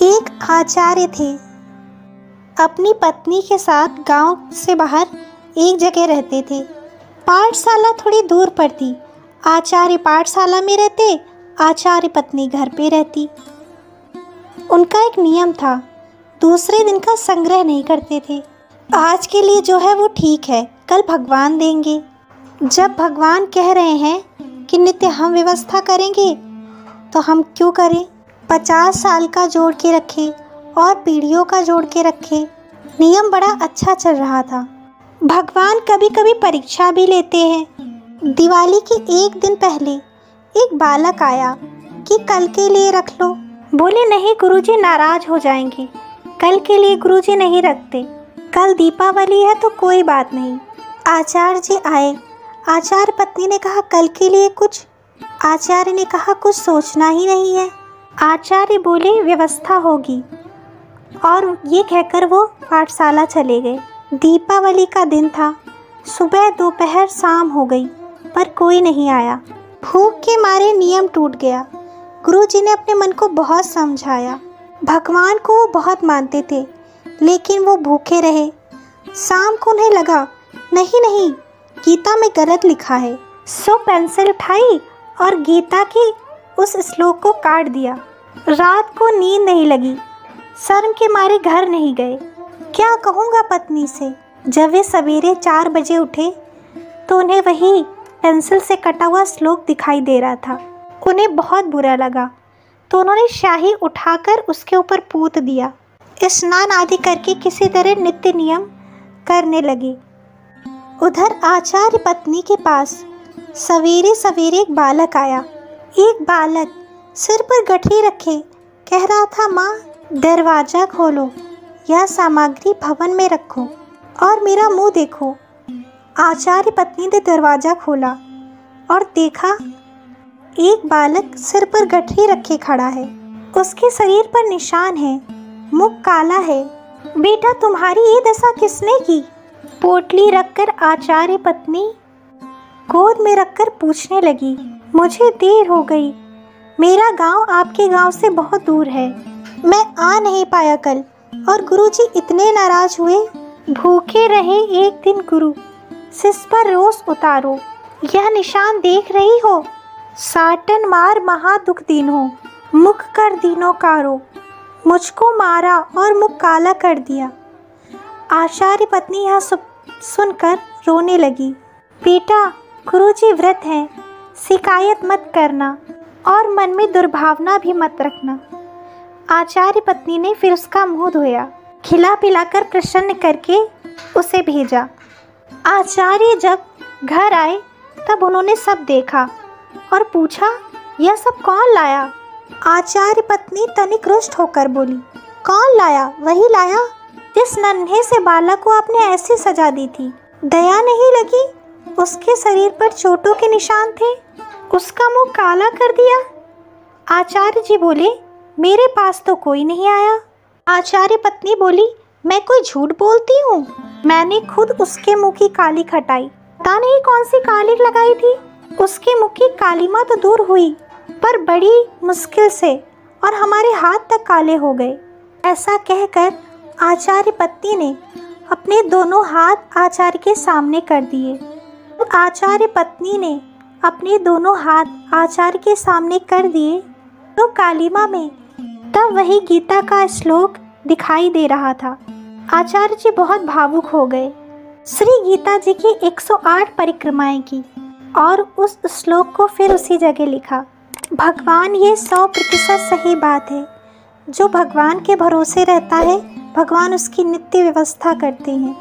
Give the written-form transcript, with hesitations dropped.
एक आचार्य थे। अपनी पत्नी के साथ गांव से बाहर एक जगह रहते थे। पाठशाला थोड़ी दूर पड़ती। आचार्य पाठशाला में रहते, आचार्य पत्नी घर पे रहती। उनका एक नियम था, दूसरे दिन का संग्रह नहीं करते थे। आज के लिए जो है वो ठीक है, कल भगवान देंगे। जब भगवान कह रहे हैं कि नित्य हम व्यवस्था करेंगे तो हम क्यों करें। 50 साल का जोड़ के रखे और पीढ़ियों का जोड़ के रखे। नियम बड़ा अच्छा चल रहा था। भगवान कभी कभी परीक्षा भी लेते हैं। दिवाली के एक दिन पहले एक बालक आया कि कल के लिए रख लो। बोले नहीं गुरुजी, नाराज हो जाएंगे, कल के लिए गुरुजी नहीं रखते, कल दीपावली है तो कोई बात नहीं। आचार्य जी आए। आचार्य पत्नी ने कहा कल के लिए कुछ। आचार्य ने कहा कुछ सोचना ही नहीं है। आचार्य बोले व्यवस्था होगी, और ये कहकर वो पाठशाला चले गए। दीपावली का दिन था। सुबह दोपहर शाम हो गई पर कोई नहीं आया। भूख के मारे नियम टूट गया। गुरुजी ने अपने मन को बहुत समझाया। भगवान को वो बहुत मानते थे, लेकिन वो भूखे रहे। शाम को उन्हें लगा नहीं, गीता में गलत लिखा है। सो पेंसिल उठाई और गीता की उस श्लोक को काट दिया। रात को नींद नहीं लगी। शर्म के मारे घर नहीं गए। क्या कहूँगा पत्नी से। जब वे सवेरे 4 बजे उठे तो उन्हें वही पेंसिल से कटा हुआ श्लोक दिखाई दे रहा था। उन्हें बहुत बुरा लगा तो उन्होंने शाही उठाकर उसके ऊपर पूत दिया। स्नान आदि करके किसी तरह नित्य नियम करने लगे। उधर आचार्य पत्नी के पास सवेरे सवेरे एक बालक आया। एक बालक सिर पर गठरी रखे कह रहा था, माँ दरवाज़ा खोलो, यह सामग्री भवन में रखो और मेरा मुंह देखो। आचार्य पत्नी ने दरवाज़ा खोला और देखा एक बालक सिर पर गठरी रखे खड़ा है। उसके शरीर पर निशान है, मुख काला है। बेटा तुम्हारी ये दशा किसने की। पोटली रखकर आचार्य पत्नी गोद में रखकर पूछने लगी, मुझे देर हो गई, मेरा गांव आपके गांव से बहुत दूर है, मैं आ नहीं पाया कल, और गुरुजी इतने नाराज हुए। भूखे रहे एक दिन गुरु, सिस पर रोष उतारो, यह निशान देख रही हो, साटन मार महा दुख दीनो, मुख कर दीनो कारो, मुझको मारा और मुख काला कर दिया। आचार्य पत्नी यह सुनकर रोने लगी। बेटा गुरुजी व्रत है, शिकायत मत करना और मन में दुर्भावना भी मत रखना। आचार्य पत्नी ने फिर उसका मुंह धोया, खिला पिलाकर प्रसन्न करके उसे भेजा। आचार्य जब घर आए तब उन्होंने सब देखा और पूछा, यह सब कौन लाया। आचार्य पत्नी तनिक रुष्ट होकर बोली, कौन लाया, वही लाया जिस नन्हे से बालक को आपने ऐसे सजा दी थी। दया नहीं लगी, उसके शरीर पर चोटों के निशान थे, उसका मुंह काला कर दिया। आचार्य जी बोले, मेरे पास तो कोई नहीं आया। आचार्य पत्नी बोली, मैं कोई झूठ बोलती हूँ, मैंने खुद उसके मुंह की काली खटाई, पता नहीं कौन सी काली लगाई थी। उसके मुंह की कालीमा तो दूर हुई पर बड़ी मुश्किल से, और हमारे हाथ तक काले हो गए। ऐसा कहकर आचार्य पत्नी ने अपने दोनों हाथ आचार्य के सामने कर दिए। आचार्य पत्नी ने अपने दोनों हाथ आचार्य के सामने कर दिए तो कालीमा में तब वही गीता का श्लोक दिखाई दे रहा था। आचार्य जी बहुत भावुक हो गए। श्री गीता जी की 108 परिक्रमाएं की और उस श्लोक को फिर उसी जगह लिखा। भगवान, ये 100% सही बात है। जो भगवान के भरोसे रहता है, भगवान उसकी नित्य व्यवस्था करते हैं।